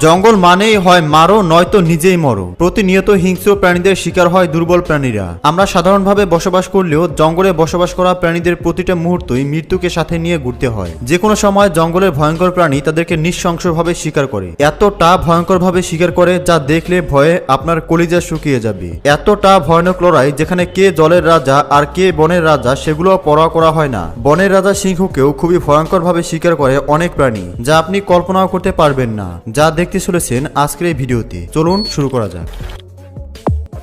জঙ্গল মানেই হয় মারো নয়তো নিজেই মরো। প্রতিনিয়ত হিংস্র প্রাণীদের শিকার হয় দুর্বল প্রাণীরা। আমরা সাধারণভাবে বসবাস করলেও জঙ্গলে বসবাস করা প্রাণীদের প্রতিটা মুহূর্তই মৃত্যুকে সাথে নিয়ে ঘুরতে হয়। যে কোনো সময় জঙ্গলের ভয়ঙ্কর প্রাণী তাদেরকে নৃশংসভাবে শিকার করে, এতটা ভয়ঙ্করভাবে শিকার করে যা দেখলে ভয়ে আপনার কলিজা শুকিয়ে যাবে। এতটা ভয়ানক লড়াই যেখানে কে জলের রাজা আর কে বনের রাজা সেগুলো পরোয়া করা হয় না। বনের রাজা সিংহকেও খুবই ভয়ঙ্করভাবে শিকার করে অনেক প্রাণী, যা আপনি কল্পনাও করতে পারবেন না। যা দেখতে চলেছেন আজকের এই ভিডিওতে, চলুন শুরু করা যাক।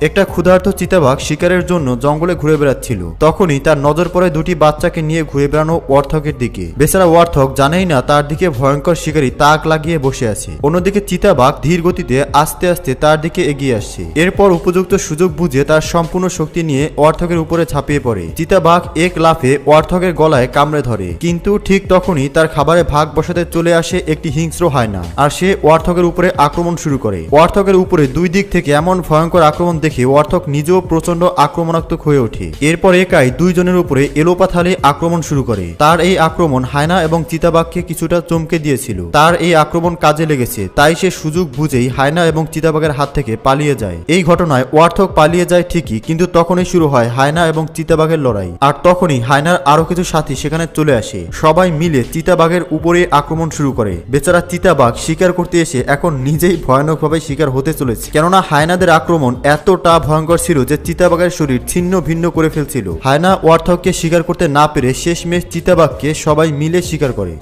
একটা ক্ষুধার্ত চিতাবাঘ শিকারের জন্য জঙ্গলে ঘুরে বেড়াচ্ছিল। তখনই তার নজর পড়ে দুটি বাচ্চাকে নিয়ে ঘুরে বেড়ানো ওয়ার্থকের দিকে। বেচারা ওয়ার্থক জানেই না তার দিকে ভয়ঙ্কর শিকারী তাক লাগিয়ে বসে আছে। অন্যদিকে চিতাবাঘ ধীর গতিতে আস্তে আস্তে তার দিকে এগিয়ে আসছে। এরপর উপযুক্ত সুযোগ বুঝে তার সম্পূর্ণ শক্তি নিয়ে ওয়ার্থকের উপরে ঝাঁপিয়ে পড়ে। চিতাবাঘ এক লাফে ওয়ার্থকের গলায় কামড়ে ধরে, কিন্তু ঠিক তখনই তার খাবারে ভাগ বসাতে চলে আসে একটি হিংস্র হায়না, আর সে ওয়ার্থকের উপরে আক্রমণ শুরু করে। ওয়ার্থকের উপরে দুই দিক থেকে এমন ভয়ঙ্কর আক্রমণ দেখে ওয়ার্থক নিজেও প্রচন্ড আক্রমণাত্মক হয়ে ওঠে। এরপর একাই দুইজনের উপরে এলোপাথালি আক্রমণ শুরু করে। তার এই আক্রমণ হায়না এবং চিতাবাঘকে কিছুটা চমকে দিয়েছিল। তার এই আক্রমণ কাজে লেগেছে, তাই সে সুযোগ বুঝেই হায়না এবং চিতাবাঘের হাত থেকে পালিয়ে যায়। এই ঘটনায় ওয়ার্থক পালিয়ে যায় ঠিকই, কিন্তু তখনই শুরু হয় হায়না এবং চিতাবাঘের লড়াই। আর তখনই হায়নার আরো কিছু সাথী সেখানে চলে আসে। সবাই মিলে চিতাবাঘের উপরে আক্রমণ শুরু করে। বেচারা চিতাবাঘ শিকার করতে এসে এখন নিজেই ভয়ানকভাবে শিকার হতে চলেছে, কেননা হায়নাদের আক্রমণ এতটা ভয়ঙ্কর ছিল যে চিতাবাঘের শরীর ছিন্ন ভিন্ন করে ফেলছিল। হায়না ওয়ার্থককে শিকার করতে না পেরে শেষমেশ চিতাবাঘকে সবাই মিলে শিকার করে।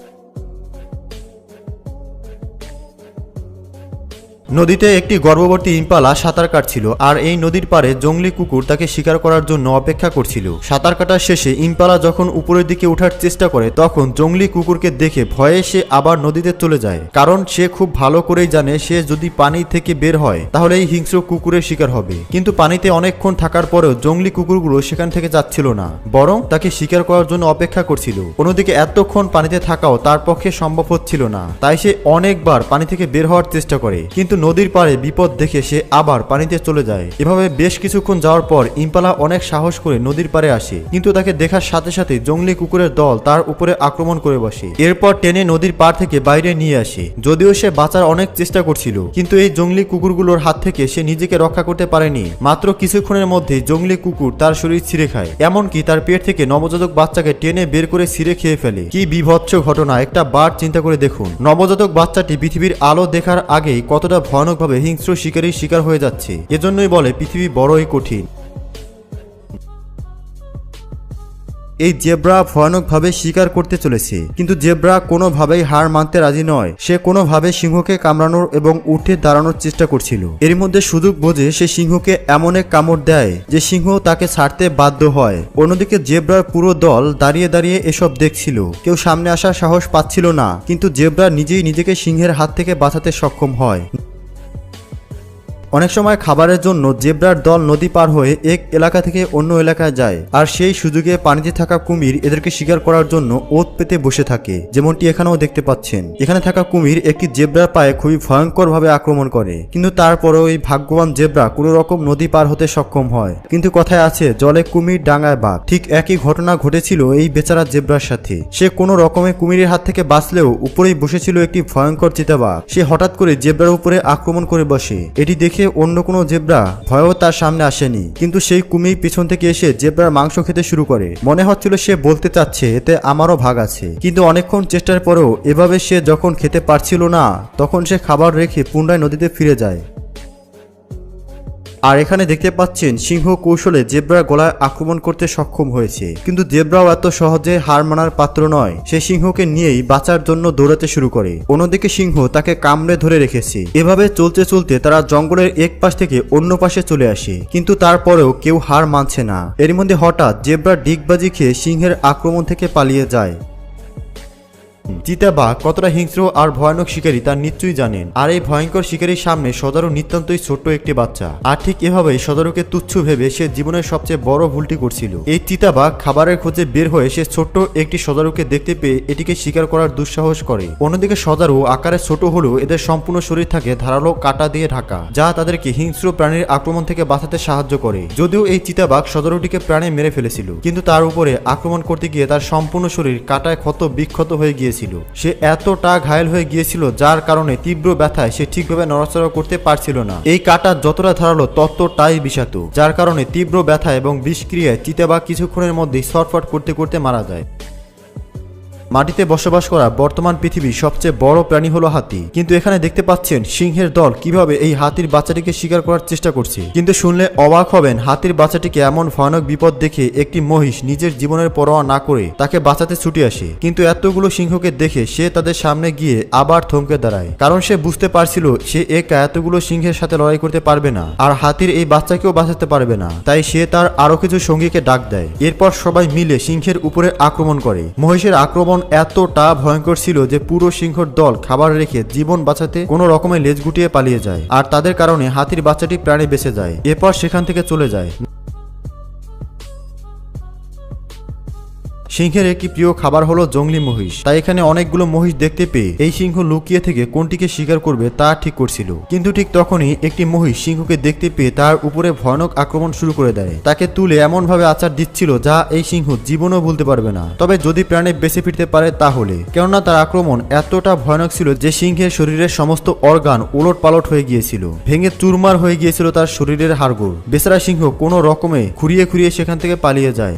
নদীতে একটি গর্ভবতী ইম্পালা সাঁতার কাটছিল, আর এই নদীর পাড়ে জঙ্গলি কুকুর তাকে শিকার করার জন্য অপেক্ষা করছিল। সাঁতার কাটার শেষে ইম্পালা যখন উপরের দিকে ওঠার চেষ্টা করে, তখন জঙ্গলি কুকুরকে দেখে ভয়ে সে আবার নদীতে চলে যায়, কারণ সে খুব ভালো করেই জানে সে যদি পানি থেকে বের হয় তাহলে এই হিংস্র কুকুরের শিকার হবে। কিন্তু পানিতে অনেকক্ষণ থাকার পরেও জঙ্গলি কুকুরগুলো সেখান থেকে যাচ্ছিল না, বরং তাকে শিকার করার জন্য অপেক্ষা করছিল। অন্যদিকে এতক্ষণ পানিতে থাকাও তার পক্ষে সম্ভব হচ্ছিল না, তাই সে অনেকবার পানি থেকে বের হওয়ার চেষ্টা করে, কিন্তু নদীর পাড়ে বিপদ দেখে সে আবার পানিতে চলে যায়। এভাবে বেশ কিছুক্ষণ যাওয়ার পর ইম্পালা অনেক সাহস করে নদীর পাড়ে আসে, কিন্তু তাকে দেখার সাথে সাথে জঙ্গলি কুকুরের দল তার উপরে আক্রমণ করে বসে। এরপর টেনে নদীর পাড় থেকে বাইরে নিয়ে আসে। যদিও সে বাঁচার অনেক চেষ্টা করছিল, কিন্তু এই জঙ্গলি কুকুরগুলোর হাত থেকে সে নিজেকে রক্ষা করতে পারেনি। মাত্র কিছুক্ষণের মধ্যে জঙ্গলি কুকুর তার শরীর ছিঁড়ে খায়, এমনকি তার পেট থেকে নবজাতক বাচ্চাকে টেনে বের করে ছিঁড়ে খেয়ে ফেলে। কি বিভৎস ঘটনা! একটা বার চিন্তা করে দেখুন, নবজাতক বাচ্চাটি পৃথিবীর আলো দেখার আগেই কতটা ভয়ানকভাবে হিংস্র শিকারীর শিকার হয়ে যাচ্ছে। এজন্যই বলে পৃথিবী বড়ই কঠিন। এই জেব্রা ভয়ানকভাবে শিকার করতে চলেছে, কিন্তু জেব্রা কোনোভাবেই হার মানতে রাজি নয়। সে কোনোভাবে সিংহকে কামড়ানোর এবং উঠে দাঁড়ানোর চেষ্টা করছিল। এর মধ্যে সুযোগ বোঝে সে সিংহকে এমন এক কামড় দেয় যে সিংহ তাকে ছাড়তে বাধ্য হয়। অন্যদিকে জেব্রার পুরো দল দাঁড়িয়ে দাঁড়িয়ে এসব দেখছিল। কেউ সামনে আসার সাহস পাচ্ছিল না, কিন্তু জেব্রা নিজেই নিজেকে সিংহের হাত থেকে বাঁচাতে সক্ষম হয়। অনেক সময় খাবারের জন্য জেব্রার দল নদী পার হয়ে এক এলাকা থেকে অন্য এলাকায় যায়, আর সেই সুযোগে পানিতে থাকা কুমির এদেরকে শিকার করার জন্য ওত পেতে বসে থাকে, যেমনটি এখানেও দেখতে পাচ্ছেন। এখানে থাকা কুমির একটি জেব্রার পায়ে খুবই ভয়ঙ্করভাবে আক্রমণ করে, কিন্তু তারপরেও এই ভাগ্যবান জেব্রা কোনো রকম নদী পার হতে সক্ষম হয়। কিন্তু কথায় আছে, জলে কুমির ডাঙায় বাঘ। ঠিক একই ঘটনা ঘটেছিল এই বেচারা জেব্রার সাথে। সে কোনো রকমে কুমিরের হাত থেকে বাঁচলেও উপরেই বসেছিল একটি ভয়ঙ্কর চিতাবাঘ। সে হঠাৎ করে জেব্রার উপরে আক্রমণ করে বসে। এটি দেখে অন্য কোনো জেব্রা ভয়ও তার সামনে আসেনি, কিন্তু সেই কুমির পিছন থেকে এসে জেব্রার মাংস খেতে শুরু করে। মনে হচ্ছিল সে বলতে চাচ্ছে এতে আমারও ভাগ আছে, কিন্তু অনেকক্ষণ চেষ্টার পরেও এভাবে সে যখন খেতে পারছিল না, তখন সে খাবার রেখে পুনরায় নদীতে ফিরে যায়। আর এখানে দেখতে পাচ্ছেন সিংহ কৌশলে জেব্রার গলায় আক্রমণ করতে সক্ষম হয়েছে, কিন্তু জেব্রাও এত সহজে হার মানার পাত্র নয়। সে সিংহকে নিয়েই বাঁচার জন্য দৌড়াতে শুরু করে। অন্যদিকে সিংহ তাকে কামড়ে ধরে রেখেছে। এভাবে চলতে চলতে তারা জঙ্গলের এক পাশ থেকে অন্য পাশে চলে আসে, কিন্তু তারপরেও কেউ হার মানছে না। এর মধ্যে হঠাৎ জেব্রা ডিগবাজি খেয়ে সিংহের আক্রমণ থেকে পালিয়ে যায়। চিতাবাঘ কতটা হিংস্র আর ভয়ানক শিকারী তা নিশ্চয়ই জানেন, আর এই ভয়ঙ্কর শিকারীর সামনে সদারু নিতান্তই ছোট্ট একটি বাচ্চা। আর ঠিক এভাবেই সদারুকে তুচ্ছ ভেবে সে জীবনের সবচেয়ে বড় ভুলটি করছিল। এই চিতাবাঘ খাবারের খোঁজে বের হয়ে সে ছোট্ট একটি সদারুকে দেখতে পেয়ে এটিকে শিকার করার দুঃসাহস করে। অন্যদিকে সদারু আকারে ছোট হলেও এদের সম্পূর্ণ শরীর থাকে ধারালো কাঁটা দিয়ে ঢাকা, যা তাদেরকে হিংস্র প্রাণীর আক্রমণ থেকে বাঁচাতে সাহায্য করে। যদিও এই চিতাবাঘ সদারুটিকে প্রাণে মেরে ফেলেছিল, কিন্তু তার উপরে আক্রমণ করতে গিয়ে তার সম্পূর্ণ শরীর কাঁটায় ক্ষত বিক্ষত হয়ে গিয়েছিল। গিয়েছিল। সে এতটা ঘায়েল হয়ে গিয়েছিল যার কারণে তীব্র ব্যথায় সে ঠিকভাবে নড়াচড়া করতে পারছিল না। এই কাঁটা যতটা ধারালো ততটাই বিষাক্ত, যার কারণে তীব্র ব্যথা এবং বিষক্রিয়ায় চিতাবাঘ কিছুক্ষণের মধ্যেই ছটফট করতে করতে মারা যায়। মাটিতে বসবাস করা বর্তমান পৃথিবীর সবচেয়ে বড় প্রাণী হলো হাতি, কিন্তু এখানে দেখতে পাচ্ছেন সিংহের দল কিভাবে এই হাতির বাচ্চাটিকে শিকার করার চেষ্টা করছে। কিন্তু শুনলে অবাক হবেন, হাতির বাচ্চাটিকে এমন ভয়ানক বিপদ দেখে একটি মহিষ নিজের জীবনের পরোয়া না করে তাকে বাঁচাতে ছুটে আসে। কিন্তু এতগুলো সিংহকে দেখে সে তাদের সামনে গিয়ে আবার থমকে দাঁড়ায়, কারণ সে বুঝতে পারছিল সে একা এতগুলো সিংহের সাথে লড়াই করতে পারবে না, আর হাতির এই বাচ্চাকেও বাঁচাতে পারবে না। তাই সে তার আরো কিছু সঙ্গীকে ডাক দেয়। এরপর সবাই মিলে সিংহের উপরে আক্রমণ করে। মহিষের আক্রমণ এতটা ভয়ঙ্কর ছিল যে পুরো সিংহর দল খাবার রেখে জীবন বাঁচাতে কোনো রকমে লেজ গুটিয়ে পালিয়ে যায়, আর তাদের কারণে হাতির বাচ্চাটি প্রাণে বেঁচে যায়। এরপর সেখান থেকে চলে যায়। সিংহের একটি প্রিয় খাবার হলো জংলি মহিষ, তাই এখানে অনেকগুলো মহিষ দেখতে পেয়ে এই সিংহ লুকিয়ে থেকে কোনটিকে শিকার করবে তা ঠিক করছিল। কিন্তু ঠিক তখনই একটি মহিষ সিংহকে দেখতে পেয়ে তার উপরে ভয়ানক আক্রমণ শুরু করে দেয়। তাকে তুলে এমন ভাবে আচার দিচ্ছিল যা এই সিংহ জীবনও ভুলতে পারবে না, তবে যদি প্রাণে বেঁচে ফিরতে পারে তাহলে। কেননা তার আক্রমণ এতটা ভয়ানক ছিল যে সিংহের শরীরের সমস্ত অর্গান উলট পালট হয়ে গিয়েছিল, ভেঙে চুরমার হয়ে গিয়েছিল তার শরীরের হাড়গোড়। বেচারা সিংহ কোনো রকমে খুঁড়িয়ে খুঁড়িয়ে সেখান থেকে পালিয়ে যায়।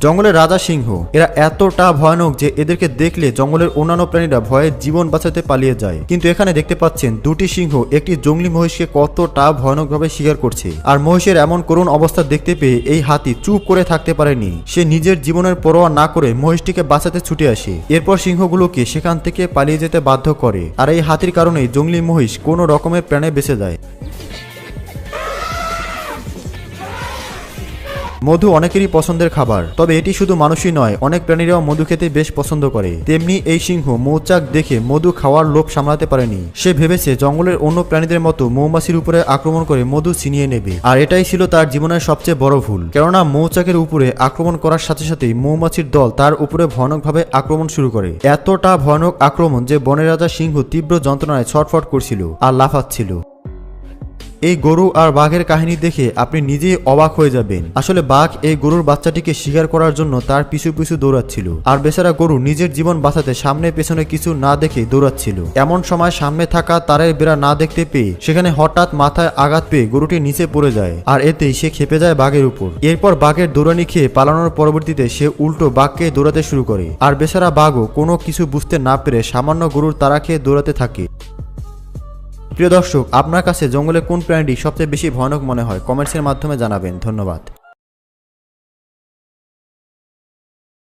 জঙ্গলের রাজা সিংহ এরা এতটা ভয়ানক যে এদেরকে দেখলে জঙ্গলের অন্যান্য প্রাণীরা ভয়ে জীবন বাঁচাতে পালিয়ে যায়। কিন্তু এখানে দেখতে পাচ্ছেন দুটি সিংহ একটি জঙ্গলি মহিষকে কতটা ভয়ানকভাবে শিকার করছে, আর মহিষের এমন করুণ অবস্থা দেখতে পেয়ে এই হাতি চুপ করে থাকতে পারেনি। সে নিজের জীবনের পরোয়া না করে মহিষটিকে বাঁচাতে ছুটে আসে। এরপর সিংহগুলোকে সেখান থেকে পালিয়ে যেতে বাধ্য করে, আর এই হাতির কারণেই জঙ্গলি মহিষ কোনো রকমের প্রাণে বেঁচে যায়। মধু অনেকেরই পছন্দের খাবার, তবে এটি শুধু মানুষই নয়, অনেক প্রাণীরাও মধু খেতে বেশ পছন্দ করে। তেমনি এই সিংহ মৌচাক দেখে মধু খাওয়ার লোভ সামলাতে পারেনি। সে ভেবেছে জঙ্গলের অন্য প্রাণীদের মতো মৌমাছির উপরে আক্রমণ করে মধু ছিনিয়ে নেবে, আর এটাই ছিল তার জীবনের সবচেয়ে বড় ভুল। কেননা মৌচাকের উপরে আক্রমণ করার সাথে সাথেই মৌমাছির দল তার উপরে ভয়ানকভাবে আক্রমণ শুরু করে। এতটা ভয়ানক আক্রমণ যে বনের রাজা সিংহ তীব্র যন্ত্রণায় ছটফট করছিল আর লাফাচ্ছিল। এই গরু আর বাঘের কাহিনী দেখে আপনি নিজেই অবাক হয়ে যাবেন। আসলে বাঘ এই গরুর বাচ্চাটিকে শিকার করার জন্য তার পিছু পিছু দৌড়াচ্ছিল, আর বেচারা গরু নিজের জীবন বাঁচাতে সামনে পেছনে কিছু না দেখে দৌড়াচ্ছিল। এমন সময় সামনে থাকা তারের বেড়া না দেখতে পেয়ে সেখানে হঠাৎ মাথায় আঘাত পেয়ে গরুটি নিচে পড়ে যায়, আর এতেই সে খেপে যায় বাঘের উপর। এরপর বাঘের দৌড়ানি খেয়ে পালানোর পরবর্তীতে সে উল্টো বাঘকে দৌড়াতে শুরু করে, আর বেচারা বাঘও কোনো কিছু বুঝতে না পেরে সামান্য গরুর তাড়া খেয়ে দৌড়াতে থাকে। প্রিয় দর্শক, আপনার কাছে জঙ্গলে কোন প্রাণীটি সবচেয়ে বেশি ভয়ানক মনে হয় কমেন্টসের মাধ্যমে জানাবেন। ধন্যবাদ।